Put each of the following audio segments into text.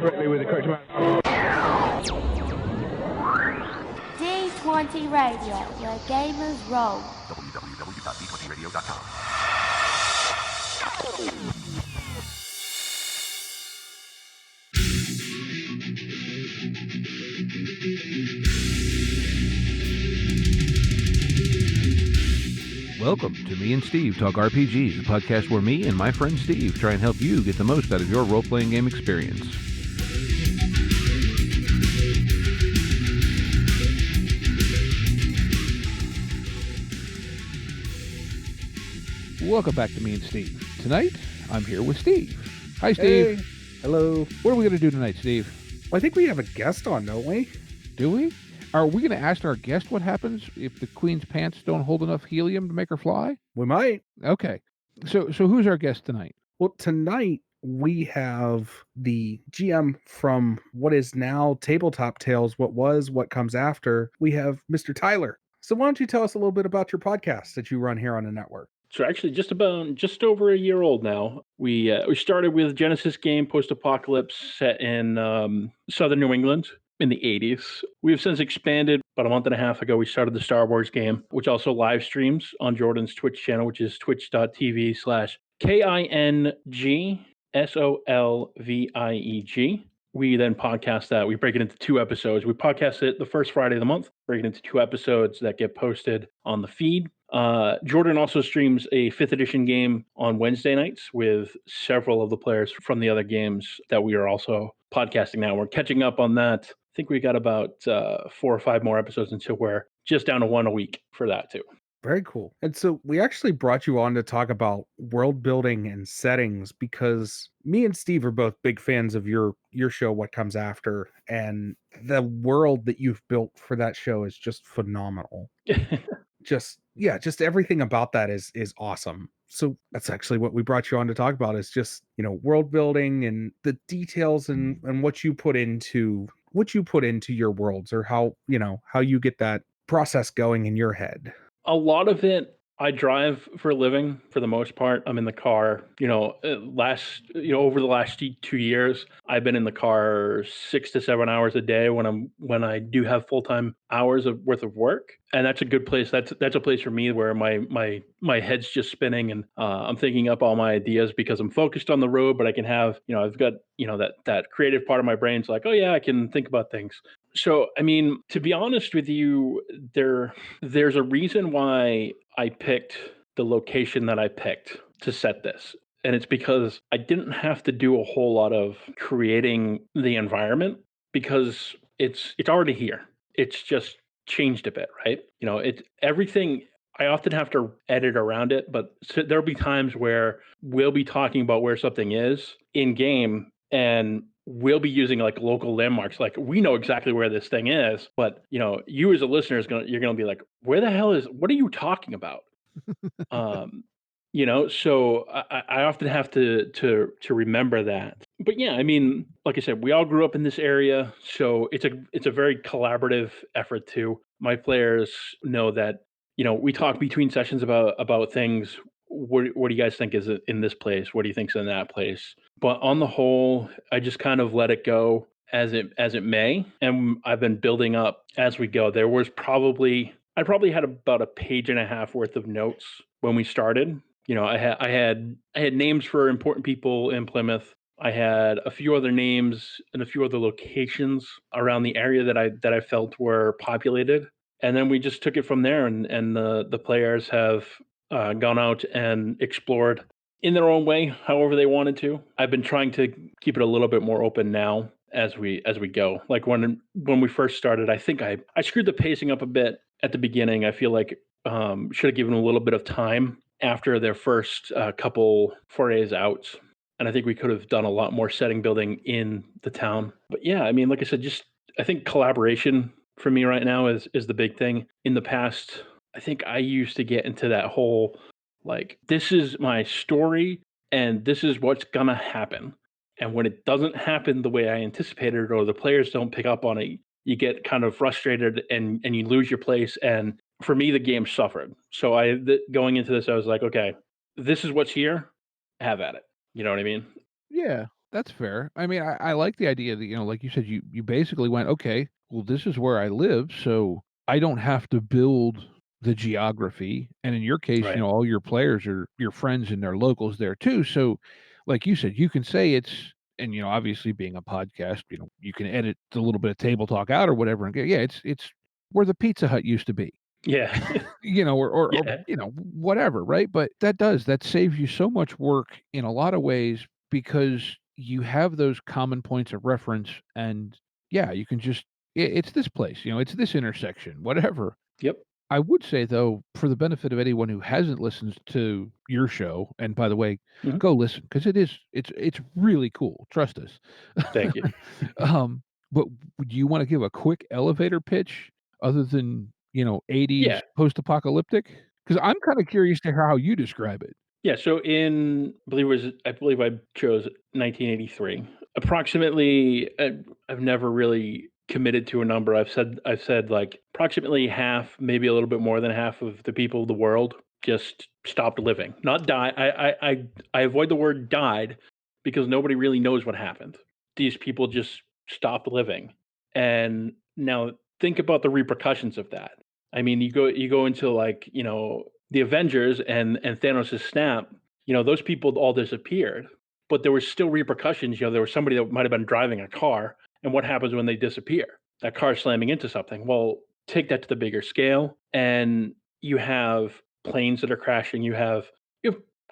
correctly with the correct amount. D20 Radio, where gamers roll. www.d20radio.com. Welcome to Me and Steve Talk RPG, the podcast where me and my friend Steve try and help you get the most out of your role-playing game experience. Welcome back to Me and Steve. Tonight, I'm here with Steve. Hi, Steve. Hey. Hello. What are we going to do tonight, Steve? Well, I think we have a guest on, don't we? Do we? Are we going to ask our guest what happens if the queen's pants don't hold enough helium to make her fly? We might. Okay. So who's our guest tonight? Well, tonight we have the GM from what is now Tabletop Tales, what comes after. We have Mr. Tyler. So why don't you tell us a little bit about your podcast that you run here on the network? So actually just over a year old now. We started with Genesis game post-apocalypse set in southern New England in the 80s. We have since expanded. About a month and a half ago, we started the Star Wars game, which also live streams on Jordan's Twitch channel, which is twitch.tv/KINGSOLVIEG. We then podcast that. We break it into 2 episodes. We podcast it the first Friday of the month, break it into 2 episodes that get posted on the feed. Jordan also streams a 5th edition game on Wednesday nights with several of the players from the other games that we are also podcasting now. We're catching up on that. I think we got about 4 or 5 more episodes until we're just down to 1 a week for that too. Very cool. And so we actually brought you on to talk about world building and settings because me and Steve are both big fans of your show, What Comes After, and the world that you've built for that show is just phenomenal. just everything about that is awesome. So that's actually what we brought you on to talk about is just, world building and the details and what you put into your worlds, or how you get that process going in your head. A lot of it, I drive for a living for the most part. I'm in the car, over the last 2 years, I've been in the car 6 to 7 hours a day when I do have full-time hours worth of work. And that's a good place. That's a place for me where my head's just spinning and I'm thinking up all my ideas because I'm focused on the road, but I can have, I've got, that creative part of my brain's like, oh yeah, I can think about things. So, I mean, to be honest with you, there's a reason why I picked the location that I picked to set this. And it's because I didn't have to do a whole lot of creating the environment because it's already here. It's just changed a bit, right? It's everything. I often have to edit around it, but there'll be times where we'll be talking about where something is in game and we'll be using like local landmarks. Like we know exactly where this thing is, but you as a listener you're going to be like, what are you talking about? So I often have to remember that. But yeah, I mean, like I said, we all grew up in this area, so it's a very collaborative effort too. My players know that, we talk between sessions about things. What do you guys think is in this place? What do you think's in that place? But on the whole, I just kind of let it go as it may, and I've been building up as we go. I probably had about a page and a half worth of notes when we started. I had names for important people in Plymouth. I had a few other names and a few other locations around the area that I felt were populated, and then we just took it from there. And the players have gone out and explored in their own way, however they wanted to. I've been trying to keep it a little bit more open now as we go. Like when we first started, I think I screwed the pacing up a bit at the beginning. I feel like should have given a little bit of time after their first couple forays out. And I think we could have done a lot more setting building in the town. But yeah, I mean, like I said, I think collaboration for me right now is the big thing. In the past, I think I used to get into that whole, like, this is my story and this is what's gonna happen. And when it doesn't happen the way I anticipated, or the players don't pick up on it, you get kind of frustrated and you lose your place. And for me, the game suffered. So going into this, I was like, okay, this is what's here. Have at it. You know what I mean? Yeah. That's fair. I mean, I like the idea that, like you said, you basically went, okay, well, this is where I live, so I don't have to build the geography. And in your case, Right. all your players are your friends and they're locals there too. So, like you said, you can say it's, and obviously being a podcast, you can edit a little bit of table talk out or whatever, and go, yeah, it's where the Pizza Hut used to be. Yeah. Or Yeah. whatever, right? But that saves you so much work in a lot of ways because you have those common points of reference, and yeah, you can just it's this place, it's this intersection, whatever. Yep. I would say though, for the benefit of anyone who hasn't listened to your show, and by the way, Mhm. go listen because it's really cool. Trust us. Thank you. um, but do you want to give a quick elevator pitch other than 80s Yeah. post-apocalyptic? Because I'm kind of curious to hear how you describe it. Yeah, so I believe I chose 1983. Approximately, I've never really committed to a number. I've said like approximately half, maybe a little bit more than half of the people of the world just stopped living. Not die. I avoid the word died because nobody really knows what happened. These people just stopped living. And now think about the repercussions of that. I mean, you go into like, the Avengers and Thanos' snap, those people all disappeared, but there were still repercussions. There was somebody that might have been driving a car, and what happens when they disappear? That car slamming into something. Well, take that to the bigger scale, and you have planes that are crashing. You have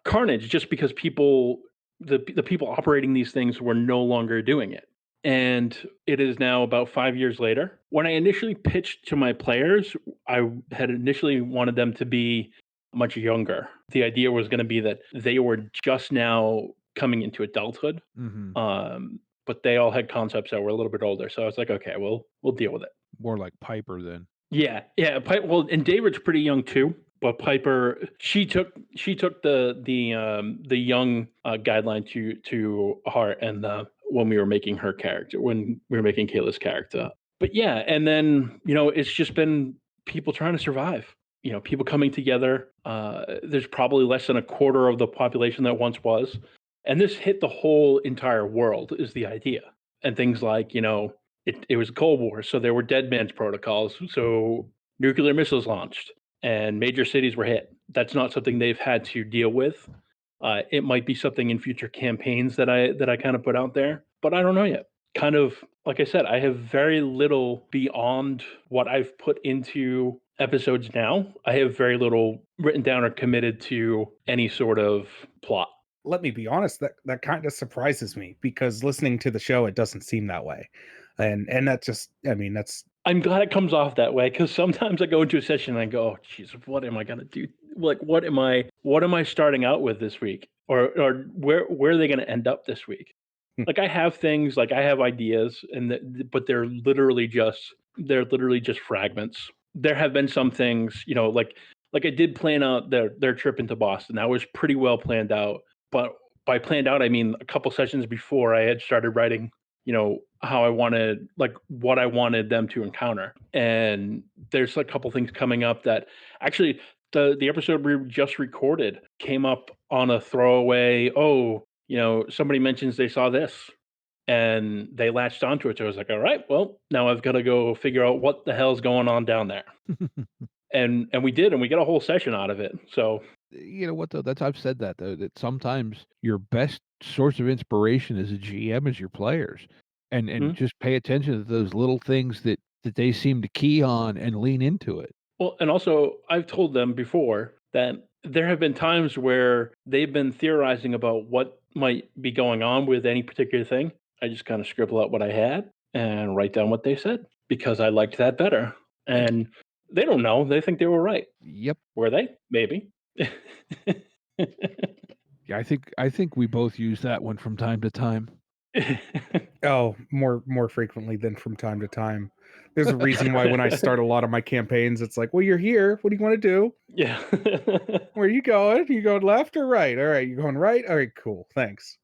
carnage just because the people operating these things were no longer doing it. And it is now about 5 years later. When I initially pitched to my players, I had initially wanted them to be much younger. The idea was going to be that they were just now coming into adulthood, Mhm. but they all had concepts that were a little bit older. So I was like, okay, we'll deal with it. More like Piper then. Yeah, yeah. Well, and David's pretty young too. But Piper, she took the young guideline to heart, and when we were making her character, when we were making Kayla's character. But yeah, and then it's just been people trying to survive. People coming together. There's probably less than a quarter of the population that once was, and this hit the whole entire world. Is the idea, and things like it was a Cold War, so there were dead man's protocols. So nuclear missiles launched and major cities were hit. That's not something they've had to deal with. It might be something in future campaigns that I kind of put out there, but I don't know yet. Kind of like I said, I have very little beyond what I've put into episodes now. I have very little written down or committed to any sort of plot. Let me be honest, that kind of surprises me because listening to the show, it doesn't seem that way. And that just, I mean, that's I'm glad it comes off that way because sometimes I go into a session and I go, "Oh, jeez, what am I gonna do? Like, what am I starting out with this week, or where are they gonna end up this week?" Like, I have things, like I have ideas, but they're literally just fragments. There have been some things, like I did plan out their trip into Boston. That was pretty well planned out, but by planned out, I mean a couple sessions before I had started writing how I wanted, like what I wanted them to encounter. And there's a couple things coming up that actually the episode we just recorded came up on a throwaway. Oh, somebody mentions they saw this and they latched onto it. So I was like, all right, well, now I've got to go figure out what the hell's going on down there. And we did, and we got a whole session out of it. So You know what though? That's I've said that though, that sometimes your best source of inspiration as a GM is your players. And mhm. just pay attention to those little things that they seem to key on and lean into it. Well, and also, I've told them before that there have been times where they've been theorizing about what might be going on with any particular thing. I just kind of scribble out what I had and write down what they said because I liked that better. And they don't know. They think they were right. Yep. Were they? Maybe. Yeah, I think we both use that one from time to time. oh, more frequently than from time to time. There's a reason why when I start a lot of my campaigns, it's like, well, you're here. What do you want to do? Yeah. Where are you going? You going left or right? All right, you going right? All right, cool. Thanks.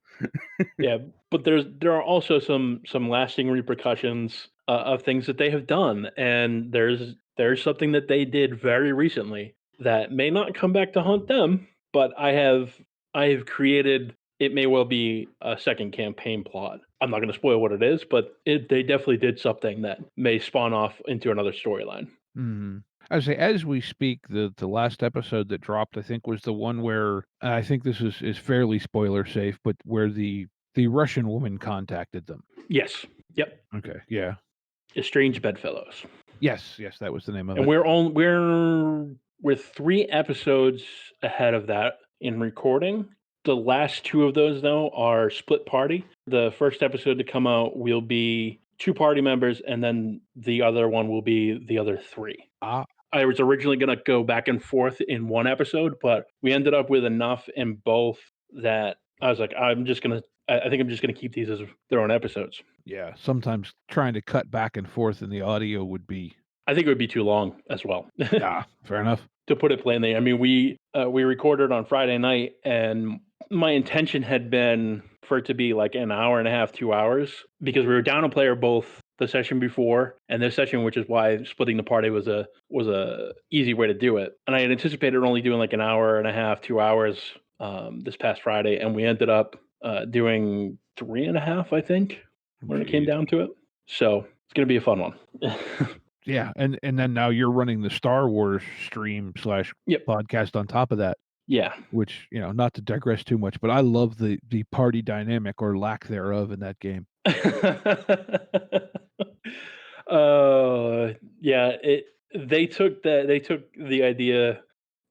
Yeah, but there are also some lasting repercussions of things that they have done, and there's something that they did very recently that may not come back to haunt them, but I have created it may well be a second campaign plot. I'm not going to spoil what it is, but they definitely did something that may spawn off into another storyline. Mhm. I say, as we speak, the last episode that dropped, I think, was the one where I think this is fairly spoiler safe, but where the Russian woman contacted them. Yes. Yep. Okay. Yeah. Estranged Bedfellows. Yes. Yes, that was the name of And it. we're 3 episodes ahead of that in recording. The last 2 of those, though, are split party. The first episode to come out will be 2 party members, and then the other one will be the other 3. Ah. I was originally gonna go back and forth in 1 episode, but we ended up with enough in both that I was like, I think I'm just gonna keep these as their own episodes. Yeah. Sometimes trying to cut back and forth in the audio would be I think it would be too long as well. fair enough. To put it plainly, I mean, we recorded on Friday night, and my intention had been for it to be like an hour and a half, 2 hours, because we were down a player both the session before and this session, which is why splitting the party was a easy way to do it. And I had anticipated only doing like an hour and a half, 2 hours this past Friday, and we ended up doing 3.5, I think, when it came Jeez. down to it. So it's gonna be a fun one. Yeah, and then now you're running the Star Wars stream slash Yep. podcast on top of that, Yeah. which, not to digress too much, but I love the party dynamic or lack thereof in that game. Yeah, they took the idea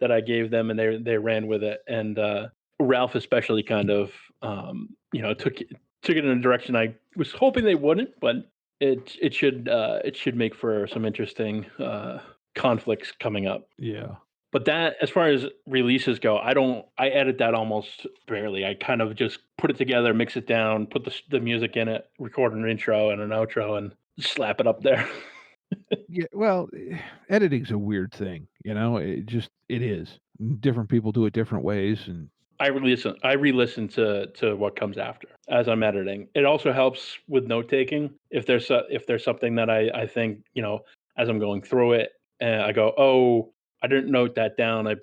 that I gave them, and they ran with it, and Ralph especially kind of took it in a direction I was hoping they wouldn't, but it should make for some interesting conflicts coming up. Yeah. But that, as far as releases go, I edit that almost barely. I kind of just put it together, mix it down, put the music in it, record an intro and an outro, and slap it up there. Yeah, well, editing's a weird thing, it is. Different people do it different ways, and I re-listen to what comes after as I'm editing. It also helps with note taking. If there's something that I think, as I'm going through it, and I go, oh, I didn't note that down. I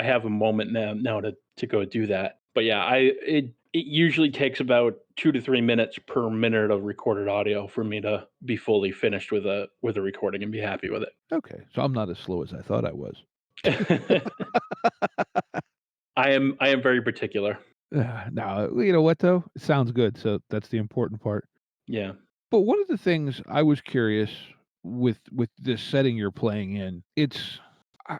have a moment now to go do that. But yeah, it usually takes about 2 to 3 minutes per minute of recorded audio for me to be fully finished with a recording and be happy with okay, so I'm not as slow as I thought I was. it. I am very particular. No, you know what though? It sounds good, so that's the important part. Yeah. But one of the things I was curious with this setting you're playing in, I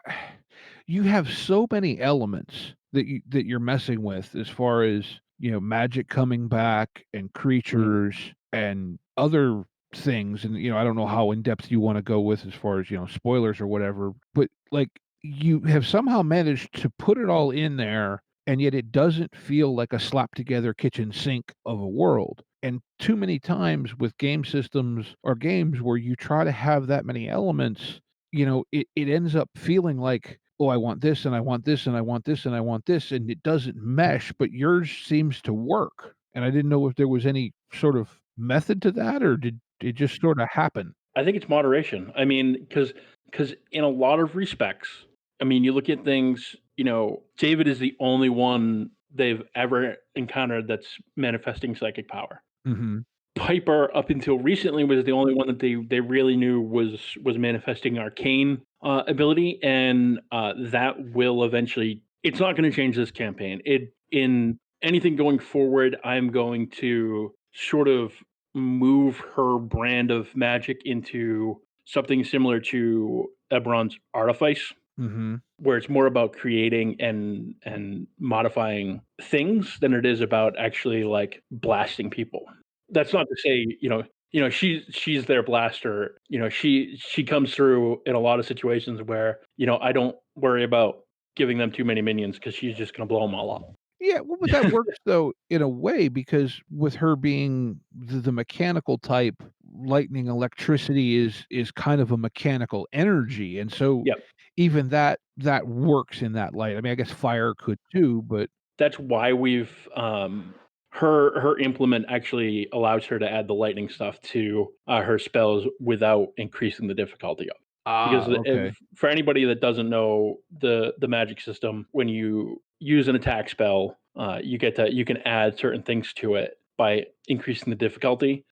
you have so many elements that you're messing with as far as, magic coming back and Mhm. creatures and other things, and, I don't know how in depth you wanna go with as far as, spoilers or whatever, but, like, you have somehow managed to put it all in there, and yet it doesn't feel like a slapped together kitchen sink of a world. And too many times with game systems or games where you try to have that many elements, it ends up feeling like, oh, I want this and I want this and I want this and I want this, and it doesn't mesh, but yours seems to work. And I didn't know if there was any sort of method to that, or did it just sort of happen? I think it's moderation. I mean, because in a lot of respects, I mean, you look at things, David is the only one they've ever encountered that's manifesting psychic power. Mhm. Piper, up until recently, was the only one that they really knew was manifesting arcane ability, and that will eventually. It's not going to change this campaign. In anything going forward, I'm going to sort of move her brand of magic into something similar to Eberron's artifice, Mhm. where it's more about creating and modifying things than it is about actually like blasting people. That's not to say, she's their blaster. She comes through in a lot of situations where, I don't worry about giving them too many minions because she's just gonna blow them all up. Yeah, well, but that works though in a way because with her being the mechanical type, lightning, electricity is kind of a mechanical energy, and so Yep. even that works in that light. I mean, I guess fire could too, but That's why we've her implement actually allows her to add the lightning stuff to her spells without increasing the difficulty of it. Because Okay. for anybody that doesn't know the magic system, when you use an attack spell, you can add certain things to it by increasing the difficulty.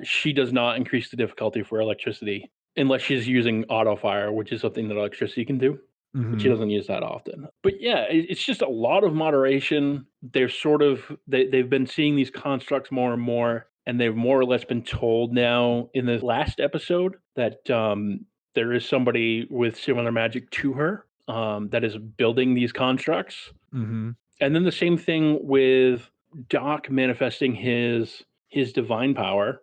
She does not increase the difficulty for electricity unless she's using auto fire, which is something that electricity can do. But she Mhm. doesn't use that often. But yeah, it's just a lot of moderation. They're sort of they've been seeing these constructs more and more, and they've more or less been told now in the last episode that there is somebody with similar magic to her that is building these constructs. Mhm. And then the same thing with Doc manifesting his divine power.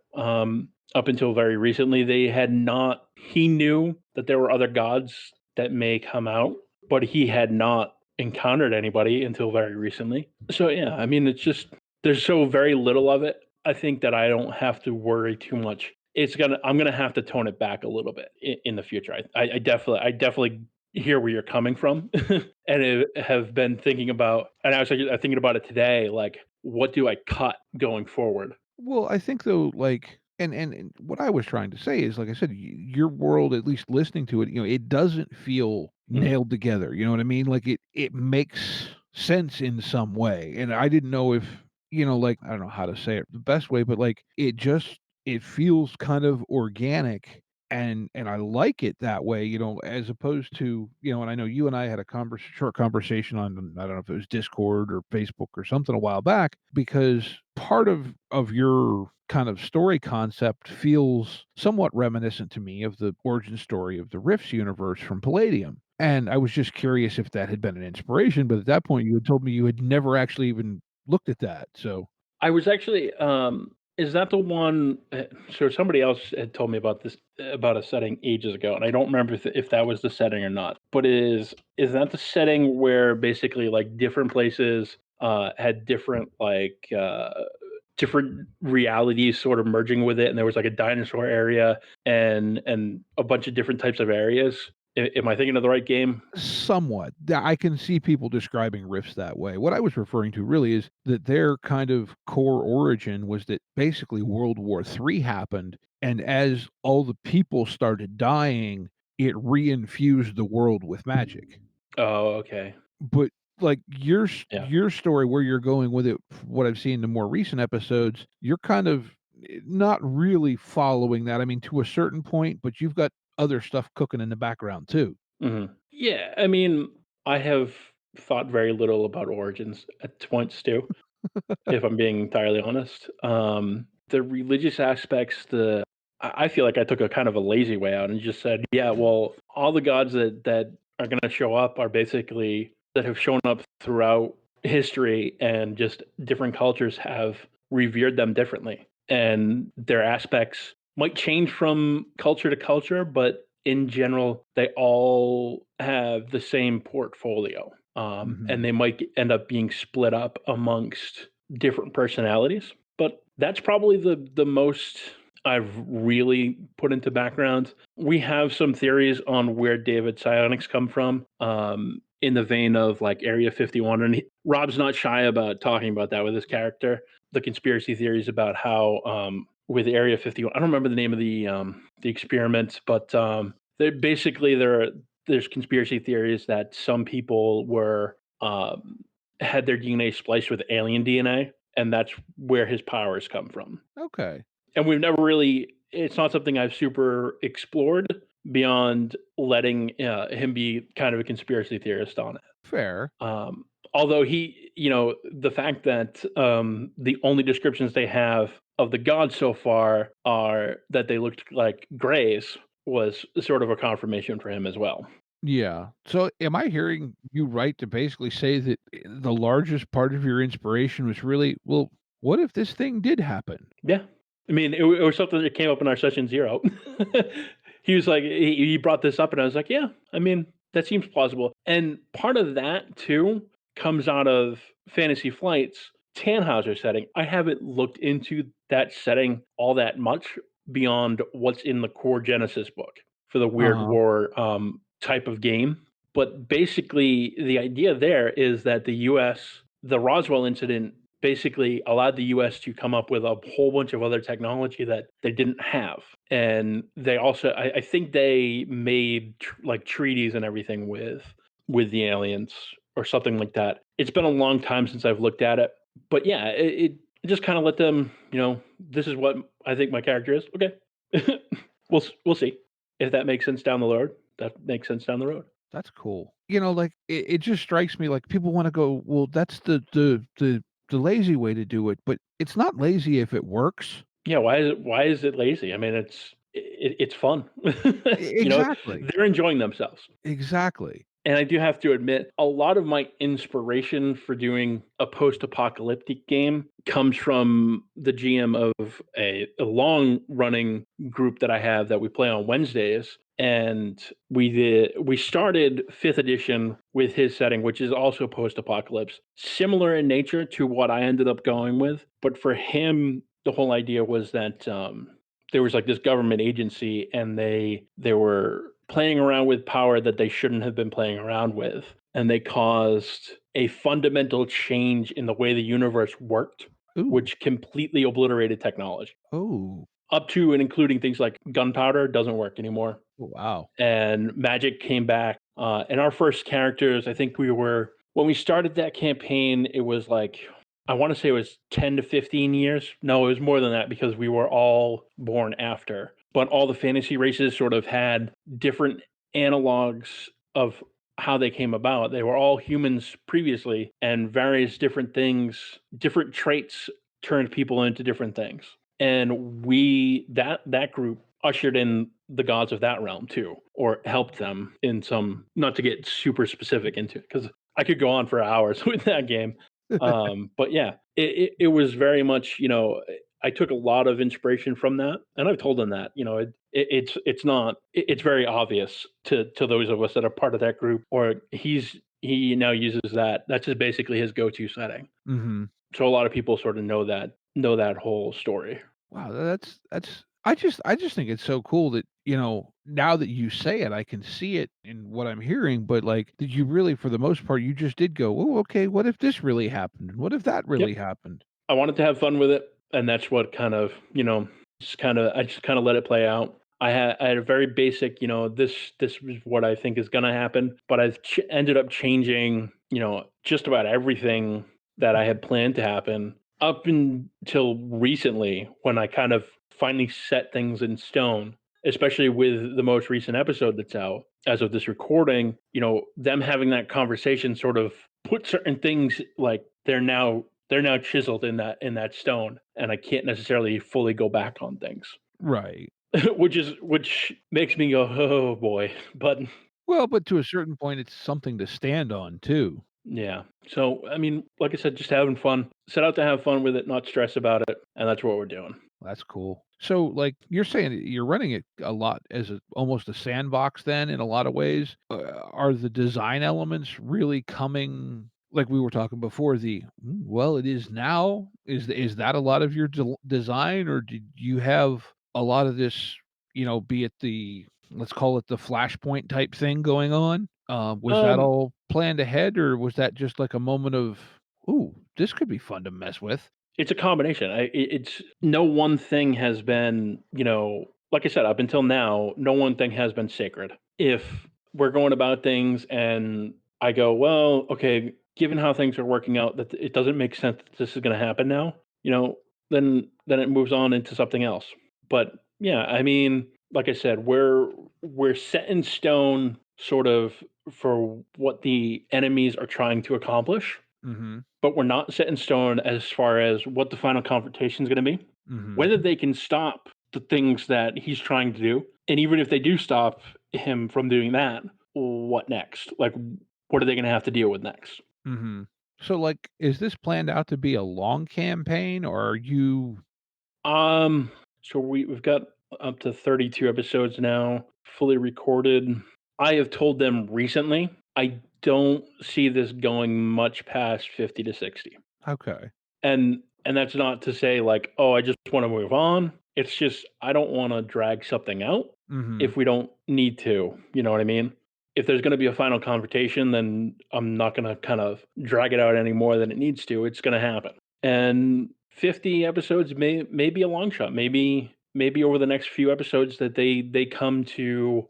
Up until very recently, they had not. He knew that there were other gods that may come out, but he had not encountered anybody until very recently. So yeah, I mean, it's just there's so very little of it. I think that I don't have to worry too much. I'm gonna have to tone it back a little bit in the future. I definitely hear where you're coming from, and have been thinking about. And I was thinking about it today. Like, what do I cut going forward? Well, I think though, like, and what I was trying to say is, like I said, your world, at least listening to it, it doesn't feel Mhm. nailed together. You know what I mean? Like it makes sense in some way, and I didn't know if like I don't know how to say it the best way, but like it feels kind of organic. And I like it that way, as opposed to, and I know you and I had a short conversation on, I don't know if it was Discord or Facebook or something a while back, because part of your kind of story concept feels somewhat reminiscent to me of the origin story of the Rifts universe from Palladium. And I was just curious if that had been an inspiration, but at that point you had told me you had never actually even looked at that. So, I was actually, is that the one? So somebody else had told me about this about a setting ages ago, and I don't remember if that was the setting or not. But is that the setting where basically like different places had different different realities sort of merging with it, and there was like a dinosaur area and a bunch of different types of areas. Am I thinking of the right game? somewhat. I can see people describing Rifts that way. What I was referring to really is that their kind of core origin was that basically World War III happened, and as all the people started dying, it reinfused the world with magic. Oh, okay. But, like, Yeah. your story, where you're going with it, what I've seen in the more recent episodes, you're kind of, not really following that. I mean, to a certain point, but you've got other stuff cooking in the background too. Yeah, I mean, I have thought very little about Origins at points too, if I'm being entirely honest. The religious aspects, I feel like I took a kind of a lazy way out and just said, yeah, well, all the gods that are going to show up are basically that have shown up throughout history, and just different cultures have revered them differently, and their aspects might change from culture to culture, but in general, they all have the same portfolio. And Mhm. they might end up being split up amongst different personalities. But that's probably the most I've really put into background. We have some theories on where David psionics come from, in the vein of like Area 51. And Rob's not shy about talking about that with his character. The conspiracy theories about how, with Area 51, I don't remember the name of the experiment, but there's conspiracy theories that some people were had their DNA spliced with alien DNA, and that's where his powers come from. Okay. And we've never really, it's not something I've super explored beyond letting him be kind of a conspiracy theorist on it. Fair. Although the fact that the only descriptions they have of the gods so far are that they looked like grays was sort of a confirmation for him as well. Yeah. So am I hearing you right to basically say that the largest part of your inspiration was really, well, what if this thing did happen? Yeah. I mean, it was something that came up in our session 0. He was like he brought this up, and I was like, "Yeah, I mean, that seems plausible." And part of that too comes out of Fantasy Flight's Tannhauser setting. I haven't looked into that setting all that much beyond what's in the core Genesis book for the Weird Uh-huh. War type of game. But basically, the idea there is that the U.S. the Roswell incident basically allowed the US to come up with a whole bunch of other technology that they didn't have. And they also, I think they made like treaties and everything with the aliens or something like that. It's been a long time since I've looked at it, but yeah, it just kind of let them, this is what I think my character is. Okay, we'll see if that makes sense down the road. That makes sense down the road. That's cool. Like it just strikes me like people want to go, well, that's the lazy way to do it, but it's not lazy if it works. Yeah, why is it lazy? I mean, it's fun. Exactly. They're enjoying themselves. Exactly. And I do have to admit, a lot of my inspiration for doing a post-apocalyptic game comes from the GM of a long-running group that I have that we play on Wednesdays. And we started 5th edition with his setting, which is also post-apocalypse, similar in nature to what I ended up going with. But for him, the whole idea was that there was like this government agency, and they were playing around with power that they shouldn't have been playing around with, and they caused a fundamental change in the way the universe worked, Ooh. which completely obliterated technology, Oh. up to and including things like gunpowder doesn't work anymore, Wow. and magic came back. And our first characters, I think when we started that campaign, it was like, I want to say it was 10 to 15 years. No, it was more than that because we were all born after. But all the fantasy races sort of had different analogs of how they came about. They were all humans previously, and various different things, different traits turned people into different things. And that group ushered in the gods of that realm too, or helped them in some, not to get super specific into it, because I could go on for hours with that game. But yeah, it was very much, I took a lot of inspiration from that, and I've told them that, it's not, it's very obvious to those of us that are part of that group, or he now uses that. That's just basically his go-to setting. Mhm. So a lot of people sort of know that whole story. Wow, that's I just think it's so cool that, now that you say it, I can see it in what I'm hearing, but, like, did you really for the most part, you just did go, "Oh, okay, what if this really happened? And what if that really Yep. happened?" I wanted to have fun with it, and that's what kind of, I just kind of let it play out. I had a very basic, this is what I think is going to happen, but I've ended up changing, just about everything that I had planned to happen up until recently, when I kind of finally set things in stone, especially with the most recent episode that's out as of this recording. Them having that conversation sort of put certain things, like, they're now chiseled in that stone, and I can't necessarily fully go back on things. Right. Which makes me go, oh boy. But Well, but to a certain point, it's something to stand on too. yeah. So I mean, like I said, just having fun. Set out to have fun with it, not stress about it, and that's what we're doing. That's cool. So, like, you're saying that you're running it a lot as almost a sandbox then in a lot of ways. Are the design elements really coming like we were talking before, well, it is now? Is that a lot of your design, or did you have a lot of this, be it let's call it the flashpoint type thing going on? Was that Um, all planned ahead, or was that just like a moment of, "Ooh, this could be fun to mess with"? it's a combination. It's no one thing has been, like I said, up until now, no one thing has been sacred. If we're going about things and I go, well, okay, given how things are working out, that it doesn't make sense that this is going to happen now, then it moves on into something else. But yeah, I mean, like I said, we're set in stone sort of for what the enemies are trying to accomplish, Mhm. but we're not set in stone as far as what the final confrontation is going to be. Mhm. Whether they can stop the things that he's trying to do, and even if they do stop him from doing that, what next? Like, what are they going to have to deal with next? Mhm. So, like, is this planned out to be a long campaign, or are you Um, so we've got up to 32 episodes now, fully recorded. I have told them recently I don't see this going much past 50 to 60. okay? And that's not to say like, oh, I just want to move on. It's just I don't want to drag something out Mhm. if we don't need to. You know what I mean? If there's going to be a final confrontation, then I'm not going to kind of drag it out any more than it needs to. It's going to happen. and 50 episodes may be a long shot. Maybe over the next few episodes that they come to,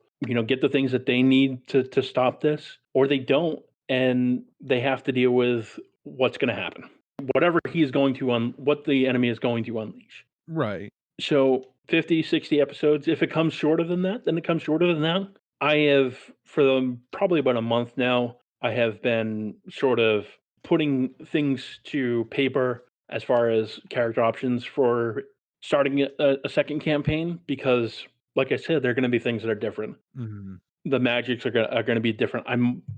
get the things that they need to stop this, or they don't, and they have to deal with what's going to happen, whatever he's going to what the enemy is going to unleash. Right. So 50, 60 episodes. If it comes shorter than that, then it comes shorter than that. I have, for probably about a month now, I have been sort of putting things to paper as far as character options for starting a second campaign, because, like I said, there are going to be things that are different. Mhm. The magics are going to be different.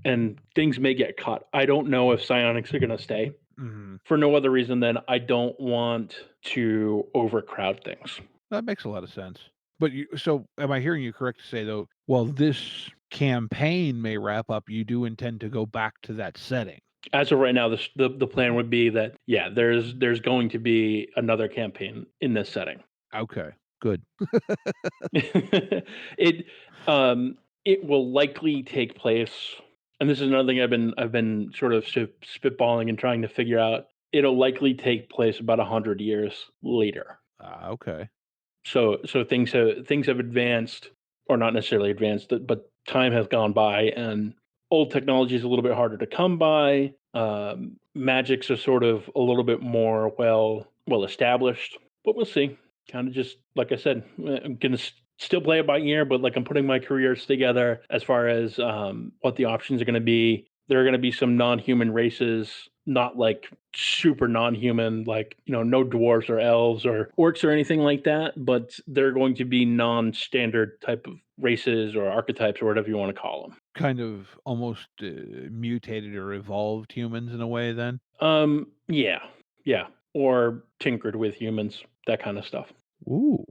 And things may get cut. I don't know if psionics are going to stay, Mhm. for no other reason than I don't want to overcrowd things. That makes a lot of sense. But so am I hearing you correct to say, though, while this campaign may wrap up, you do intend to go back to that setting? As of right now, the plan would be that, yeah, there's going to be another campaign in this setting. Okay, good. It it will likely take place, and this is another thing I've been sort of spitballing and trying to figure out. It'll likely take place about 100 years later. Okay. So things have advanced, or not necessarily advanced, but time has gone by, and old technology is a little bit harder to come by. Magics are sort of a little bit more well established, but we'll see. Kind of just like I said, I'm gonna still play it by ear, but like I'm putting my careers together as far as what the options are going to be. There are going to be some non-human races, not like super non-human, like, no dwarves or elves or orcs or anything like that, but they're going to be non-standard type of races or archetypes or whatever you want to call them. Kind of almost mutated or evolved humans in a way, then? Yeah, yeah, or tinkered with humans, that kind of stuff. Ooh.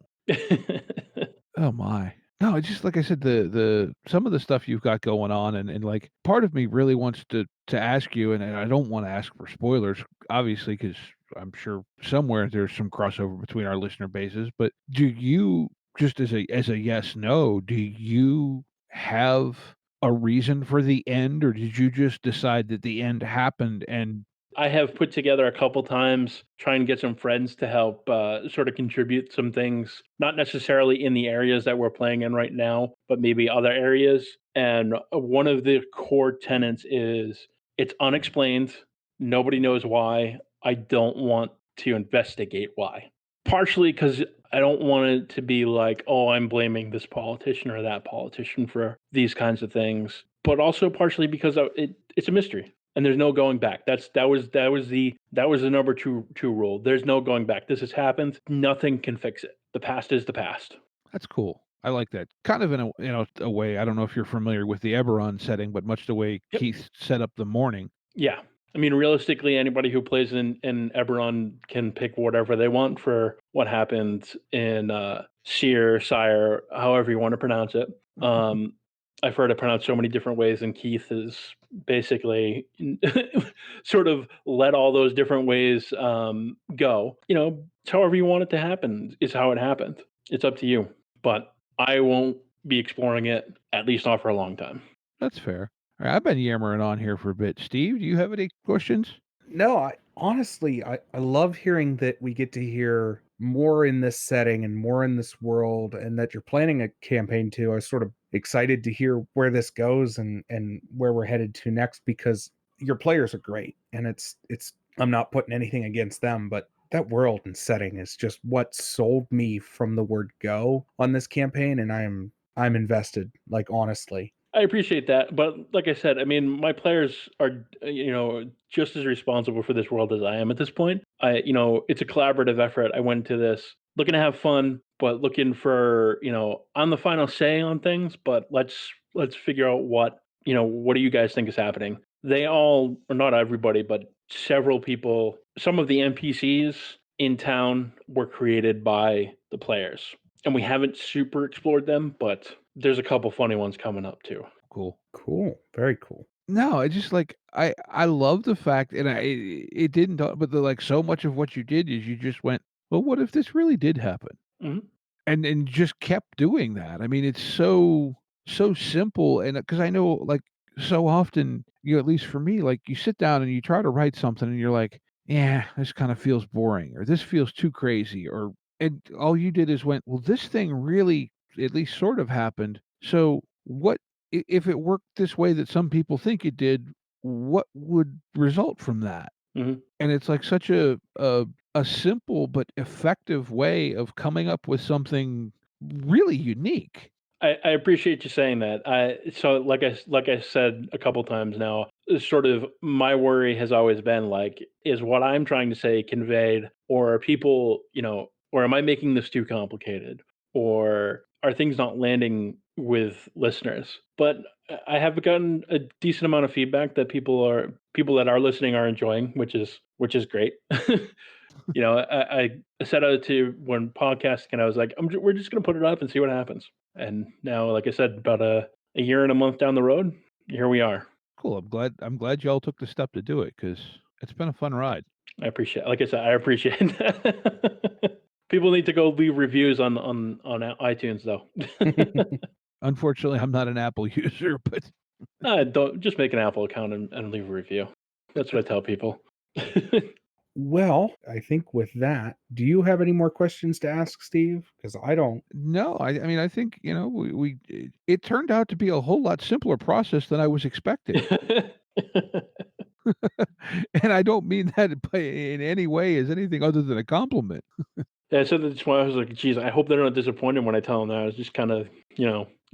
Oh my. No, it's just like I said, the some of the stuff you've got going on, and like part of me really wants to ask you, and I don't want to ask for spoilers, obviously, because I'm sure somewhere there's some crossover between our listener bases. But do you, just as a yes no, do you have a reason for the end, or did you just decide that the end happened and I have put together a couple times, try and get some friends to help sort of contribute some things, not necessarily in the areas that we're playing in right now, but maybe other areas. And one of the core tenets is it's unexplained. Nobody knows why. I don't want to investigate why. Partially because I don't want it to be like, oh, I'm blaming this politician or that politician for these kinds of things, but also partially because it's a mystery and there's no going back. That was the number two rule. There's no going back. This has happened. Nothing can fix it. The past is the past. that's cool. I like that. Kind of in a way, I don't know if you're familiar with the Eberron setting, but much the way Yep. Keith set up the morning. Yeah. I mean, realistically, anybody who plays in Eberron can pick whatever they want for what happened in Seer, Sire, however you want to pronounce it. I've heard it pronounced so many different ways, and Keith is basically sort of let all those different ways go. It's however you want it to happen is how it happened. It's up to you. But I won't be exploring it, at least not for a long time. That's fair. All right, I've been yammering on here for a bit. Steve, do you have any questions? No, I honestly, I love hearing that we get to hear more in this setting and more in this world, and that you're planning a campaign too. I was sort of excited to hear where this goes and where we're headed to next, because your players are great, and it's I'm not putting anything against them, but that world and setting is just what sold me from the word go on this campaign, and I'm invested, like, honestly. I appreciate that, but like I said, I mean, my players are, just as responsible for this world as I am at this point. It's a collaborative effort. I went to this looking to have fun, but looking for, I'm the final say on things. But let's figure out what do you guys think is happening? They all, or not everybody, but several people, some of the NPCs in town were created by the players, and we haven't super explored them, but there's a couple funny ones coming up too. Cool. Cool. Very cool. No, I just like I love the fact, and it didn't, but like so much of what you did is you just went, well, what if this really did happen, Mhm. and just kept doing that. I mean, it's so simple, and because I know like so often, at least for me, like you sit down and you try to write something, and you're like, yeah, this kind of feels boring, or this feels too crazy, and all you did is went, well, this thing really at least sort of happened. So what if it worked this way that some people think it did? What would result from that? Mhm. And it's like such a simple but effective way of coming up with something really unique. I appreciate you saying that. So like I said a couple times now, sort of my worry has always been like, is what I'm trying to say conveyed, or are people, or am I making this too complicated, or are things not landing with listeners? But I have gotten a decent amount of feedback that people that are listening are enjoying, which is great. I set out to when podcasting, and I was like, we're just gonna put it up and see what happens. And now, like I said, about a year and a month down the road, here we are. Cool. I'm glad y'all took the step to do it because it's been a fun ride. Like I said, I appreciate that. People need to go leave reviews on iTunes though. Unfortunately, I'm not an Apple user, but Don't just make an Apple account and leave a review. That's what I tell people. Well, I think with that, do you have any more questions to ask, Steve? Because I don't. no, I mean, I think, it turned out to be a whole lot simpler process than I was expecting. And I don't mean that in any way as anything other than a compliment. Yeah, so that's why I was like, "Geez, I hope they're not disappointed when I tell them that." I was just kind of,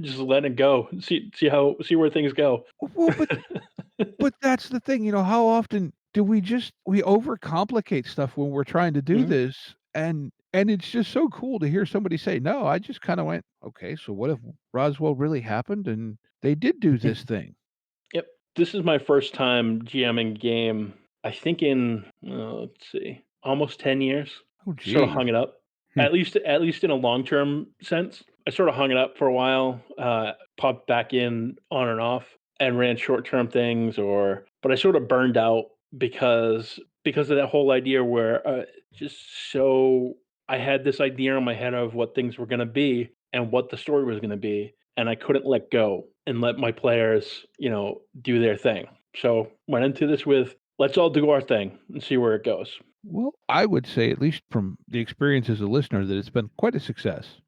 just letting it go, see where things go. Well, but that's the thing, how often do we overcomplicate stuff when we're trying to do Mhm. this, and it's just so cool to hear somebody say, "No, I just kinda went, okay, so what if Roswell really happened and they did do this thing?" Yep, this is my first time GMing game. I think in let's see, almost 10 years. Oh, Sort of geez. hung it up, at least in a long term sense. I sort of hung it up for a while, popped back in on and off, and ran short term things, but I sort of burned out because of that whole idea where just so I had this idea in my head of what things were going to be and what the story was going to be, and I couldn't let go and let my players, do their thing. So went into this with let's all do our thing and see where it goes. Well, I would say, at least from the experience as a listener, that it's been quite a success.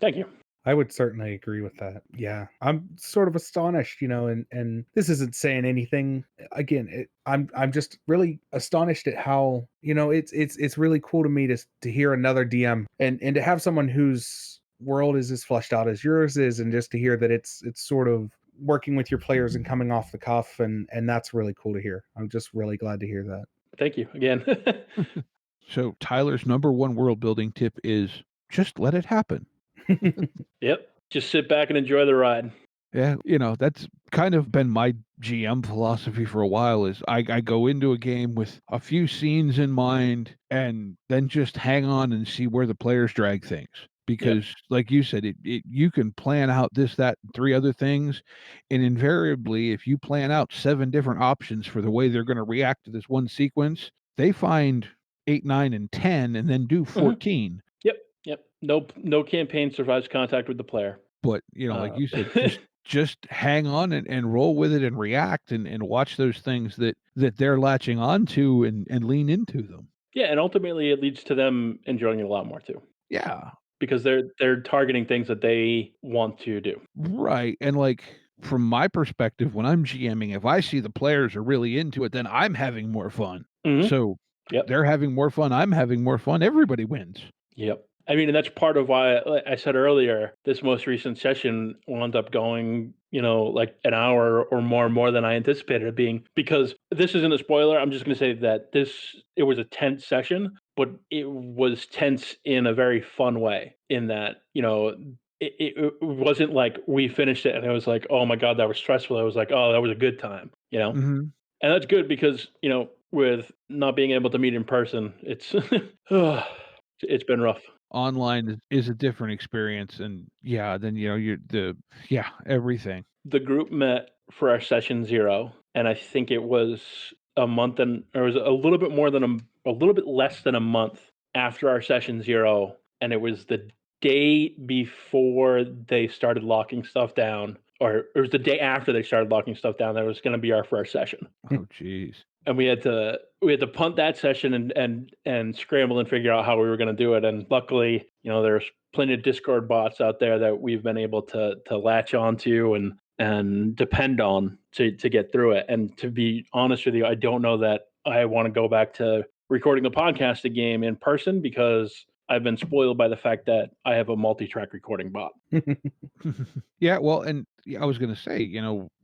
Thank you. I would certainly agree with that. Yeah, I'm sort of astonished, and this isn't saying anything. Again, I'm just really astonished at how it's really cool to me to hear another DM and to have someone whose world is as fleshed out as yours is, and just to hear that it's sort of working with your players and coming off the cuff, and that's really cool to hear. I'm just really glad to hear that. Thank you again. So, Tyler's number one world building tip is just let it happen. Yep. Just sit back and enjoy the ride. Yeah, that's kind of been my GM philosophy for a while is I go into a game with a few scenes in mind and then just hang on and see where the players drag things. Yep. Because like you said, you can plan out this, that, and three other things. And invariably, if you plan out 7 different options for the way they're going to react to this one sequence, they find 8, 9, and 10 and then do Mhm. 14. Yep. Yep. No campaign survives contact with the player. But, like Uh, you said, just hang on and roll with it and react and watch those things that they're latching onto and lean into them. yeah, and ultimately it leads to them enjoying it a lot more too, Yeah, because they're targeting things that they want to do. right, and, like, from my perspective, when I'm GMing, if I see the players are really into it, then I'm having more fun. Mhm. So, Yep. they're having more fun, I'm having more fun, everybody wins. Yep. I mean, and that's part of why, like I said earlier, this most recent session wound up going, like an hour or more than I anticipated it being. Because this isn't a spoiler. I'm just going to say that it was a tense session, but it was tense in a very fun way. In that, it wasn't like we finished it and it was like, oh my god, that was stressful. It was like, oh, that was a good time. Mhm. And that's good because with not being able to meet in person, it's been rough. Online is a different experience, and, yeah, then, you're everything. The group met for our session 0, and I think it was a month or it was a little bit more than a little bit less than a month after our session 0, and it was the day before they started locking stuff down, or it was the day after they started locking stuff down that was gonna be our first session. Oh, jeez. and we had to punt that session and scramble and figure out how we were going to do it. And luckily, there's plenty of Discord bots out there that we've been able to latch onto and depend on to get through it. And to be honest with you, I don't know that I want to go back to recording a podcast game in person, because I've been spoiled by the fact that I have a multi-track recording bot. Yeah, well, and I was going to say,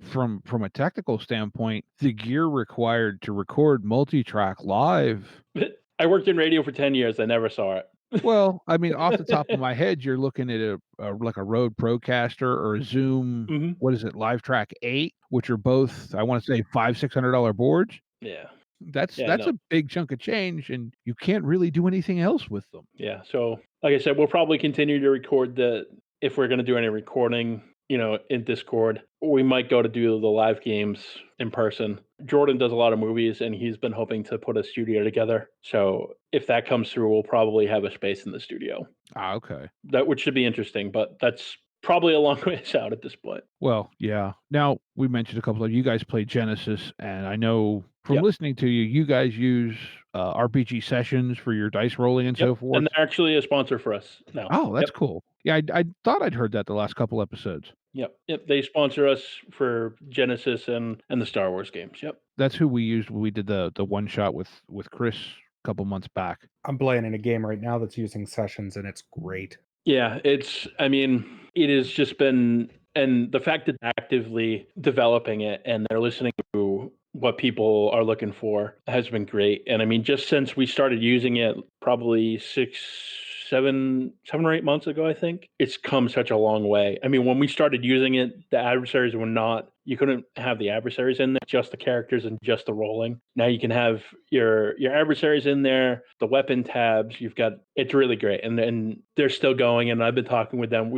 from a technical standpoint, the gear required to record multi-track live. I worked in radio for 10 years. I never saw it. Well, I mean, off the top of my head, you're looking at like a Rode Procaster or a Zoom. What is it, Live Track 8, which are both, I want to say, $500-$600 boards. Yeah. That's a big chunk of change, and you can't really do anything else with them. Yeah. So, like I said, we'll probably continue to record if we're going to do any recording, in Discord. We might go to do the live games in person. Jordan does a lot of movies, and he's been hoping to put a studio together. So if that comes through, we'll probably have a space in the studio. Ah, okay. Which should be interesting, but that's probably a long ways out at this point. Well, yeah. Now, we mentioned a couple of you guys play Genesis, and I know from listening to you, you guys use RPG sessions for your dice rolling and so forth. And they're actually a sponsor for us now. Oh, that's cool. Yeah, I thought I'd heard that the last couple episodes. Yep. They sponsor us for Genesis and the Star Wars games. Yep. That's who we used when we did the one shot with Chris a couple months back. I'm playing in a game right now that's using sessions, and it's great. Yeah, it has just been, and the fact that they're actively developing it and they're listening to what people are looking for has been great. And I mean, just since we started using it probably 7 or 8 months ago, I think, it's come such a long way. I mean, when we started using it, the adversaries were not, you couldn't have the adversaries in there, just the characters and just the rolling. Now you can have your adversaries in there, the weapon tabs, it's really great. And they're still going, and I've been talking with them.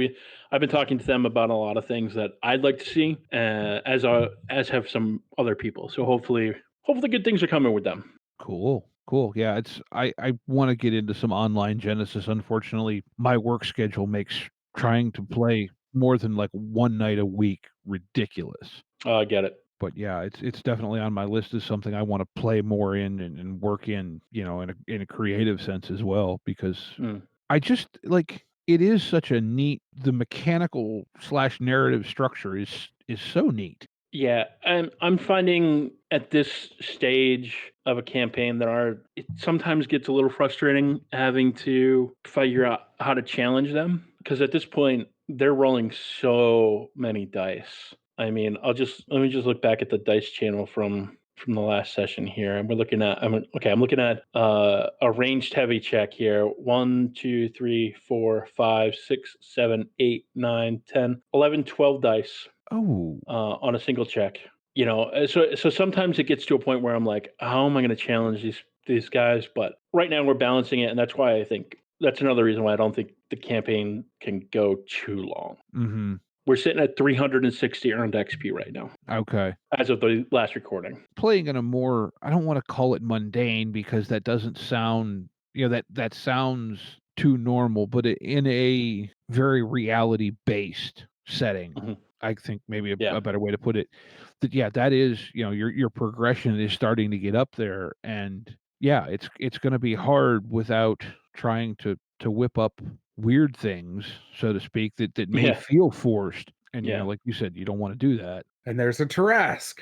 I've been talking to them about a lot of things that I'd like to see, as have some other people. So hopefully good things are coming with them. Cool. Yeah, I want to get into some online Genesis. Unfortunately, my work schedule makes trying to play more than like one night a week ridiculous. I get it. But yeah, it's definitely on my list as something I want to play more in and work in, in a creative sense as well, because I just like, it is such a neat, the mechanical / narrative structure is so neat. Yeah, I'm finding at this stage of a campaign that it sometimes gets a little frustrating having to figure out how to challenge them, because at this point they're rolling so many dice. I mean, let me just look back at the dice channel from the last session here, and I'm looking at a ranged heavy check here. 1, 2, 3, 4, 5, 6, 7, 8, 9, 10, 11, 12 dice. Oh. On a single check, so sometimes it gets to a point where I'm like, how am I going to challenge these guys? But right now we're balancing it, and that's why I think that's another reason why I don't think the campaign can go too long. Mm-hmm. We're sitting at 360 earned XP right now. Okay. As of the last recording. Playing in a more, I don't want to call it mundane, because that doesn't sound, that sounds too normal, but in a very reality-based setting. Mm-hmm. I think maybe a better way to put it, that is, your progression is starting to get up there, and it's going to be hard without trying to whip up weird things, so to speak, that may feel forced. And like you said, you don't want to do that. And there's a Tarask.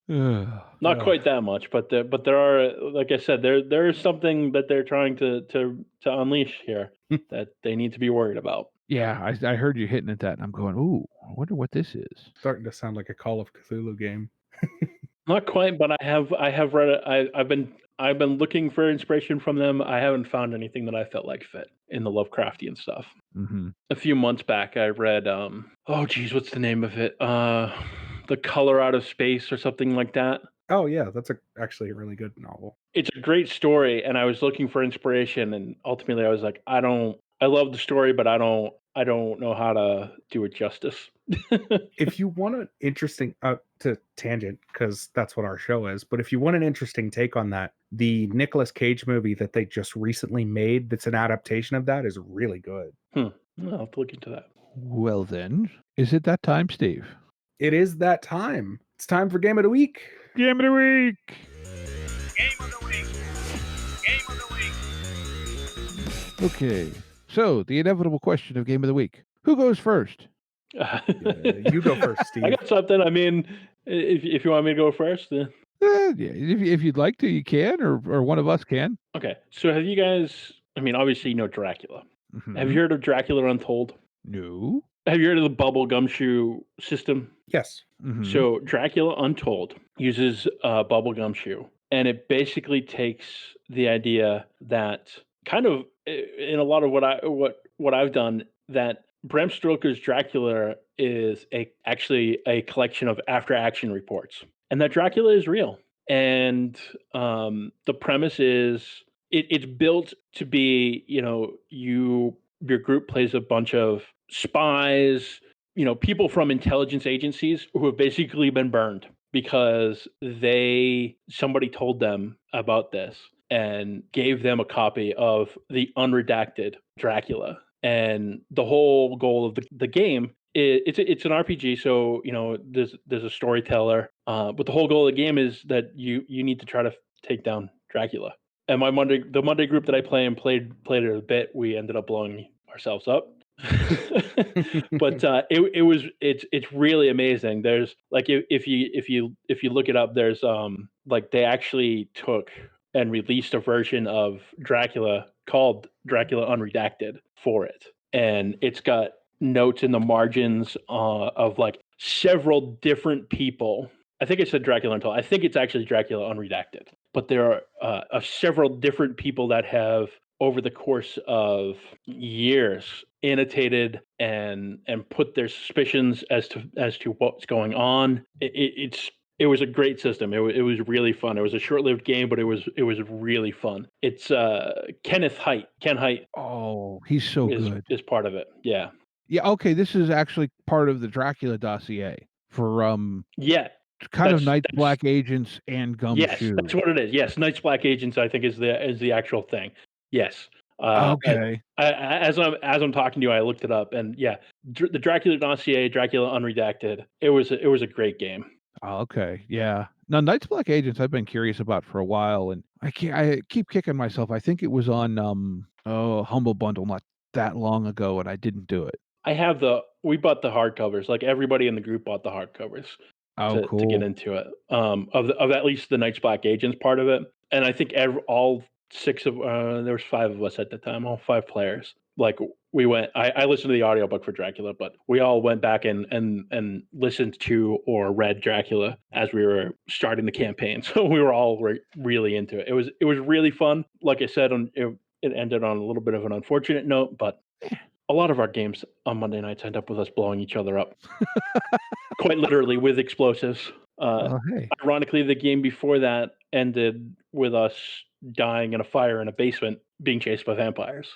Not quite that much, but there are, like I said, there is something that they're trying to unleash here that they need to be worried about. Yeah, I heard you hitting at that, and I'm going, ooh, I wonder what this is. Starting to sound like a Call of Cthulhu game. Not quite, but I have read it. I've been looking for inspiration from them. I haven't found anything that I felt like fit in the Lovecraftian stuff. Mm-hmm. A few months back, I read, what's the name of it? The Color Out of Space or something like that. Oh yeah, that's actually a really good novel. It's a great story, and I was looking for inspiration, and ultimately I was like, I love the story, but I don't know how to do it justice. If you want an interesting to tangent, because that's what our show is, but if you want an interesting take on that, the Nicolas Cage movie that they just recently made that's an adaptation of that is really good. I'll have to look into that. Well then, is it that time, Steve? It is that time. It's time for Game of the Week. Game of the week. Game of the week. Game of the week. Okay. So the inevitable question of Game of the Week: who goes first? You go first, Steve. I got something. I mean, if you want me to go first. Yeah, if you'd like to, you can, or one of us can. Okay. So have you guys? I mean, obviously you know Dracula. Mhm. Have you heard of Dracula Untold? No. Have you heard of the bubble gumshoe system? Yes. Mhm. So Dracula Untold uses bubble gumshoe, and it basically takes the idea that kind of in a lot of what I've done, that Bram Stoker's Dracula is actually a collection of after action reports, and that Dracula is real. And the premise is it's built to be, your group plays a bunch of spies, people from intelligence agencies who have basically been burned because somebody told them about this and gave them a copy of the unredacted Dracula. And the whole goal of the game it's an RPG, so there's a storyteller, but the whole goal of the game is that you need to try to take down Dracula. And the Monday group that I play and played it a bit, we ended up blowing ourselves up. But it's really amazing. There's like if you look it up, there's like they actually took and released a version of Dracula called Dracula Unredacted for it, and it's got notes in the margins of like several different people. I think I said Dracula Untold. I think it's actually Dracula Unredacted, but there are several different people that have over the course of years annotated and put their suspicions as to what's going on. It was a great system. It was really fun. It was a short-lived game, but it was really fun. It's Ken Hite Oh, he's so good. is part of it. Yeah. Yeah. Okay. This is actually part of the Dracula dossier for Yeah. kind of That's- Night's that's- Black Agents and Yes, Gumshoe. that's what it is. Yes, Night's Black Agents, I think, is the actual thing. Yes. And Okay. as I'm talking to you, I looked it up, and yeah, the Dracula dossier, Dracula Unredacted. It was a great game. Oh, okay. Yeah. Now, Night's Black Agents, I've been curious about for a while, and I keep kicking myself. I think it was on Humble Bundle not that long ago, and I didn't do it. We bought the hardcovers. Like everybody in the group bought the hardcovers Oh, to get cool. into it. Of at least the Night's Black Agents part of it, and I think all six of there was five of us at the time, all five players. Like we went. I listened to the audiobook for Dracula, but we all went back and listened to or read Dracula as we were starting the campaign. So we were all really into it. It was really fun. Like I said, it ended on a little bit of an unfortunate note, but a lot of our games on Monday nights end up with us blowing each other up, quite literally with explosives. Oh, hey. Ironically, the game before that ended with us dying in a fire in a basement, being chased by vampires.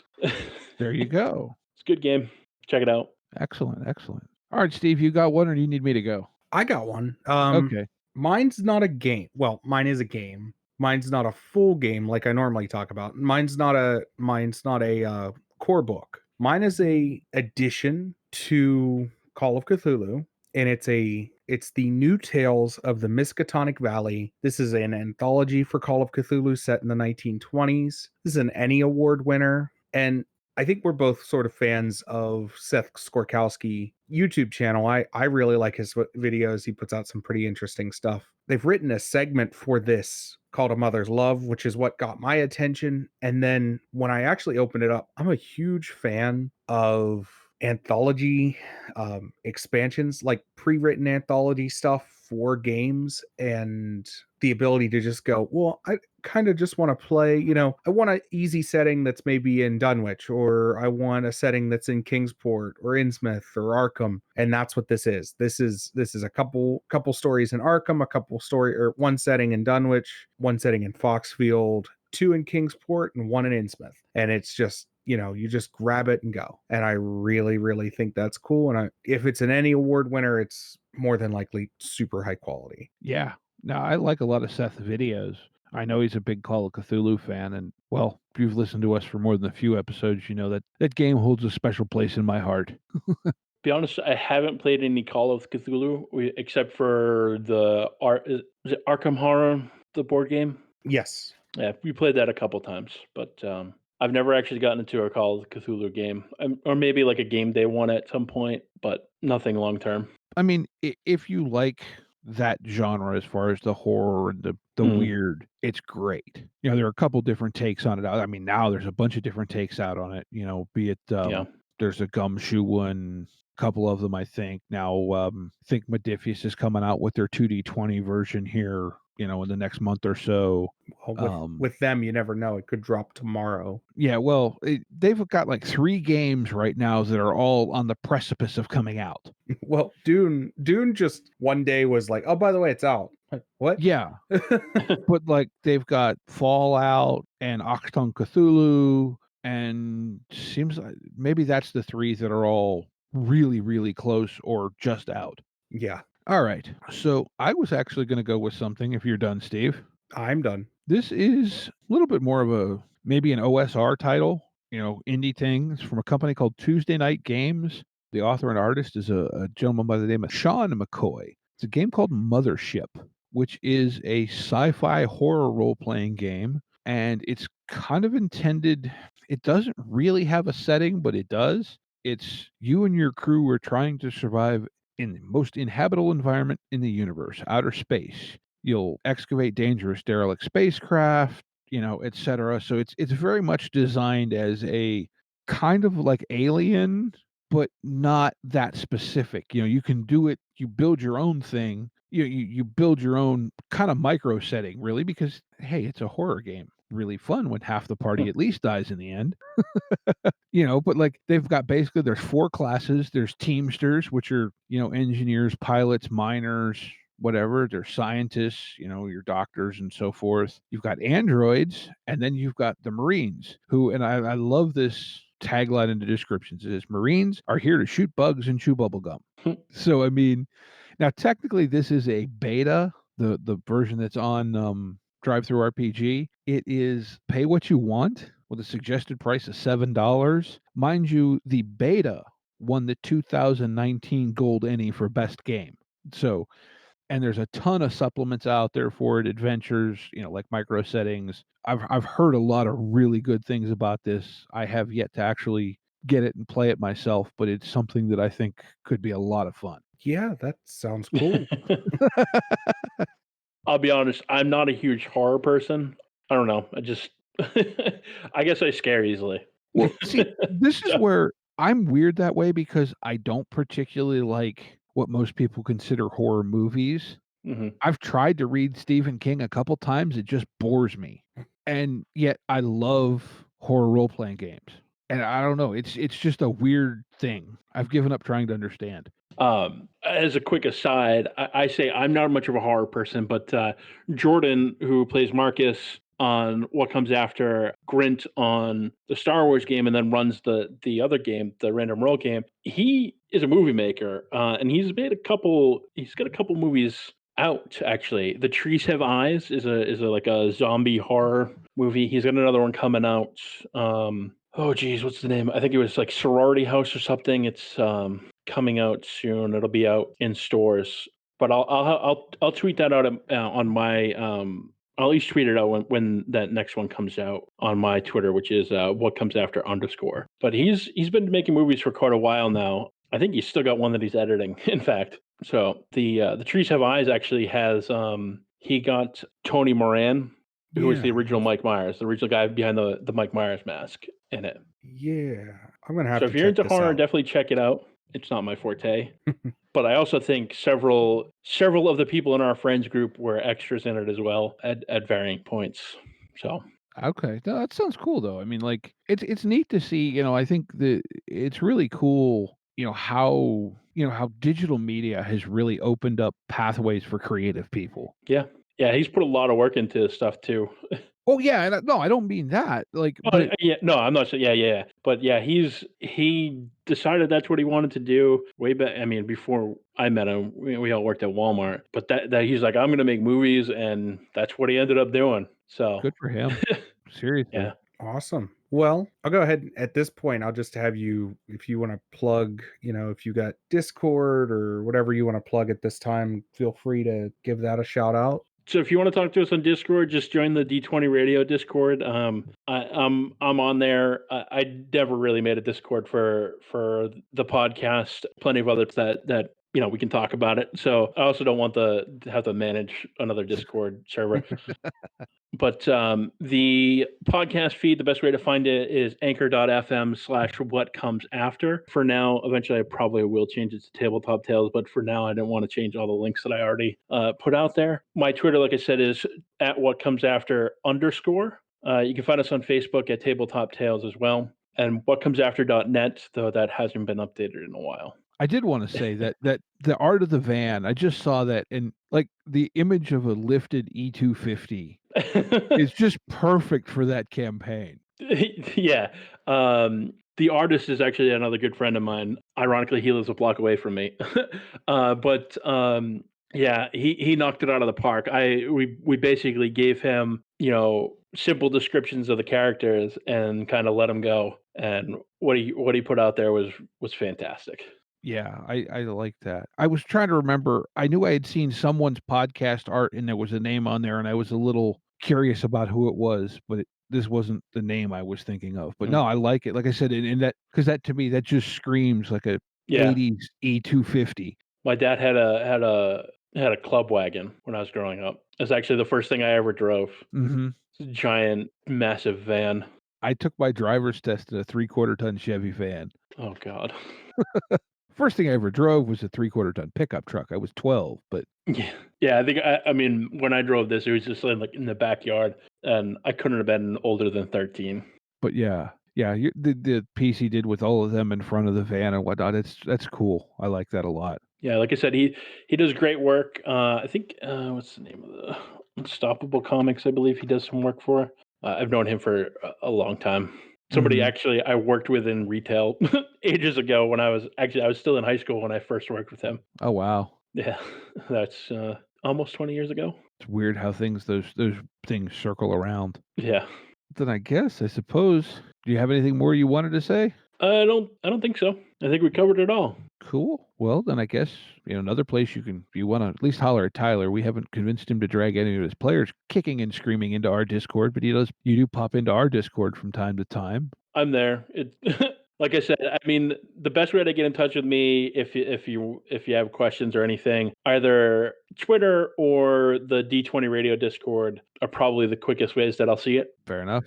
There you go. It's a good game. Check it out. Excellent. Excellent. All right, Steve, you got one, or do you need me to go? I got one. Okay. Mine's not a game. Well, mine is a game. Mine's not a full game like I normally talk about. Mine's not a core book. Mine is a addition to Call of Cthulhu, and it's the New Tales of the Miskatonic Valley. This is an anthology for Call of Cthulhu set in the 1920s. This is an Emmy Award winner, and I think we're both sort of fans of Seth Skorkowski YouTube channel. I really like his videos. He puts out some pretty interesting stuff. They've written a segment for this called A Mother's Love, which is what got my attention. And then when I actually opened it up, I'm a huge fan of anthology expansions, like pre-written anthology stuff for games, and the ability to just go, well, I kind of just want to play, I want an easy setting that's maybe in Dunwich, or I want a setting that's in Kingsport or Innsmouth or Arkham, and that's what this is. This is a couple stories in Arkham, one setting in Dunwich, one setting in Foxfield, two in Kingsport, and one in Innsmouth. And it's just, you just grab it and go. And I really, really think that's cool. And if it's an Emmy Award winner, it's more than likely super high quality. Yeah. No, I like a lot of Seth's videos. I know he's a big Call of Cthulhu fan, and well, if you've listened to us for more than a few episodes, you know that game holds a special place in my heart. Be honest, I haven't played any Call of Cthulhu except for is it Arkham Horror, the board game? Yes. Yeah, we played that a couple times, but I've never actually gotten into a Call of Cthulhu game, or maybe like a game day one at some point, but nothing long term. I mean, if you like that genre as far as the horror and the Mm, weird, it's great. You know, there are a couple different takes on it. I mean, now there's a bunch of different takes out on it. You know, be it yeah. there's a Gumshoe one, couple of them, I think. Now, I think Modifius is coming out with their 2D20 version here. You know, in the next month or so. Well, Um, with them, you never know. It could drop tomorrow. yeah, well, they've got like 3 games right now that are all on the precipice of coming out. Well, Dune just one day was like, oh, by the way, it's out. Like, what? Yeah, but like they've got Fallout and Achtung Cthulhu, and seems like maybe that's the 3 that are all really, really close or just out. Yeah, All right, so I was actually going to go with something. If you're done, Steve, I'm done. this is a little bit more of a maybe an OSR title, you know, indie things from a company called Tuesday Night Games. The author and artist is a gentleman by the name of Sean McCoy. It's a game called Mothership, which is a sci-fi horror role-playing game, and it's kind of intended. It doesn't really have a setting, but it does. It's you and your crew are trying to survive in the most inhabitable environment in the universe, outer space. You'll excavate dangerous derelict spacecraft, you know, etc. So it's very much designed as a kind of like Alien, but not that specific. You know, you can do it. You build your own thing. You build your own kind of micro setting, really, because hey, it's a horror game. Really fun when half the party at least dies in the end. You know, but like they've got basically there's 4 classes. There's Teamsters, which are, you know, engineers, pilots, miners, whatever. There's scientists, you know, your doctors and so forth. You've got androids, and then you've got the Marines, who, and I love this tagline in the descriptions. It is Marines are here to shoot bugs and chew bubble gum. So I mean, now technically this is a beta, the version that's on Drive Through RPG. It is pay what you want with a suggested price of $7. Mind you, the beta won the 2019 Gold Any for best game. So, and there's a ton of supplements out there for it, adventures, you know, like micro settings. I've heard a lot of really good things about this. I have yet to actually get it and play it myself, but it's something that I think could be a lot of fun. Yeah, that sounds cool. I'll be honest, I'm not a huge horror person. I don't know. I just I guess I scare easily. Well, see, this is So, where I'm weird that way because I don't particularly like what most people consider horror movies. mhm. I've tried to read Stephen King a couple times, it just bores me. And yet I love horror role-playing games. And I don't know, it's just a weird thing. I've given up trying to understand. As a quick aside, I say I'm not much of a horror person, but Jordan, who plays Marcus on What Comes After, Grint on the Star Wars game, and then runs the other game, the Random Roll game. He is a movie maker, and he's made a couple. He's got a couple movies out actually. The Trees Have Eyes is a like a zombie horror movie. He's got another one coming out. Oh geez, what's the name? I think it was like Sorority House or something. It's coming out soon. It'll be out in stores. But I'll tweet that out on my I'll at least tweet it out when that next one comes out on my Twitter, which is what comes after underscore. But he's been making movies for quite a while now. I think he's still got one that he's editing. In fact, so the Trees Have Eyes actually has he got Tony Moran, who was the Yeah, original Mike Myers, the original guy behind the Mike Myers mask in it. yeah. I'm gonna have So to if you're check into this horror, out. definitely check it out. It's not my forte, but I also think several of the people in our friends group were extras in it as well at varying points. So Okay. No, that sounds cool though. I mean, like it's neat to see, you know, I think it's really cool, you know, how digital media has really opened up pathways for creative people. yeah, yeah, he's put a lot of work into his stuff too. Oh yeah, and no, I don't mean that. Like, Oh, but yeah, no, I'm not saying, yeah, yeah, yeah. But yeah, he decided that's what he wanted to do way back. I mean, before I met him, we all worked at Walmart. But that he's like, I'm going to make movies, and that's what he ended up doing. So good for him. yeah, Seriously. Awesome. Well, I'll go ahead at this point. I'll just have you, if you want to plug, if you got Discord or whatever you want to plug at this time, feel free to give that a shout out. So if you want to talk to us on Discord, just join the D20 Radio Discord. I'm on there. I never really made a Discord for the podcast. Plenty of others that we can talk about it. So I also don't want to have to manage another Discord server. But the podcast feed, the best way to find it is anchor.fm/whatcomesafter. For now, eventually I probably will change it to Tabletop Tales, but for now I didn't want to change all the links that I already put out there. My Twitter, like I said, is @whatcomesafter_. You can find us on Facebook at Tabletop Tales as well. And whatcomesafter.net, though that hasn't been updated in a while. I did want to say that the art of the van, I just saw that, and like the image of a lifted E250 is just perfect for that campaign. Yeah. The artist is actually another good friend of mine. Ironically, he lives a block away from me. But yeah, he knocked it out of the park. We basically gave him, simple descriptions of the characters and kind of let him go. And what he put out there was fantastic. Yeah, I like that. I was trying to remember. I knew I had seen someone's podcast art and there was a name on there, and I was a little curious about who it was, but this wasn't the name I was thinking of. But no, I like it. Like I said, in that, because that to me that just screams like a Yeah. 80s E250. My dad had a club wagon when I was growing up. It's actually the first thing I ever drove. Mm-hmm. It's a giant, massive van. I took my driver's test in a 3/4 ton Chevy van. Oh God. First thing I ever drove was a 3/4 ton pickup truck. I was 12, but Yeah. I think I mean when I drove this, it was just like in the backyard, and I couldn't have been older than 13. but yeah, the piece he did with all of them in front of the van and whatnot. That's cool. I like that a lot. Yeah, like I said, he does great work. I think what's the name of the Unstoppable Comics? I believe he does some work for. I've known him for a long time. Somebody actually I worked with in retail ages ago when I was still in high school when I first worked with him. Oh wow, Yeah, that's almost 20 years ago. it's weird how those things circle around. Yeah. Then I suppose. Do you have anything more you wanted to say? I don't think so. I think we covered it all. Cool. Well, then I guess another place if you want to at least holler at Tyler. We haven't convinced him to drag any of his players kicking and screaming into our Discord, but you do pop into our Discord from time to time. I'm there. It like I said, I mean, the best way to get in touch with me if you have questions or anything, either Twitter or the D20 Radio Discord are probably the quickest ways that I'll see it. Fair enough.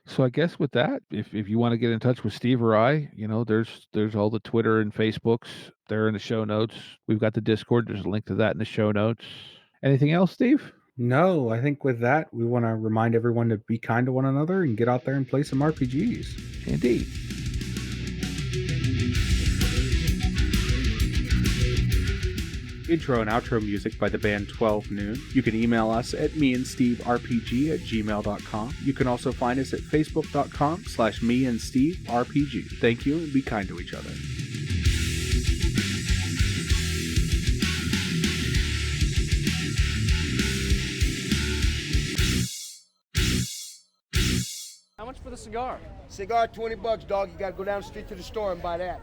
So I guess with that, if you want to get in touch with Steve or I, there's all the Twitter and Facebooks. They're in the show notes. We've got the Discord. There's a link to that in the show notes. Anything else, Steve? No, I think with that, we want to remind everyone to be kind to one another and get out there and play some RPGs. Indeed. Intro and outro music by the band 12 Noon. You can email us at meandsteverpg@gmail.com. You can also find us at facebook.com/meandsteverpg. Thank you and be kind to each other. How much for the cigar? Cigar, $20, dog. You gotta go down the street to the store and buy that.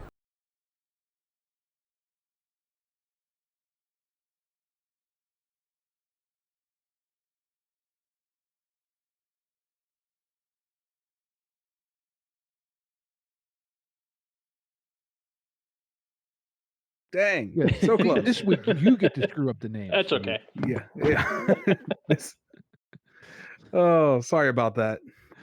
Dang. Yeah, So close. This week you get to screw up the name. that's okay. Yeah. Oh, sorry about that.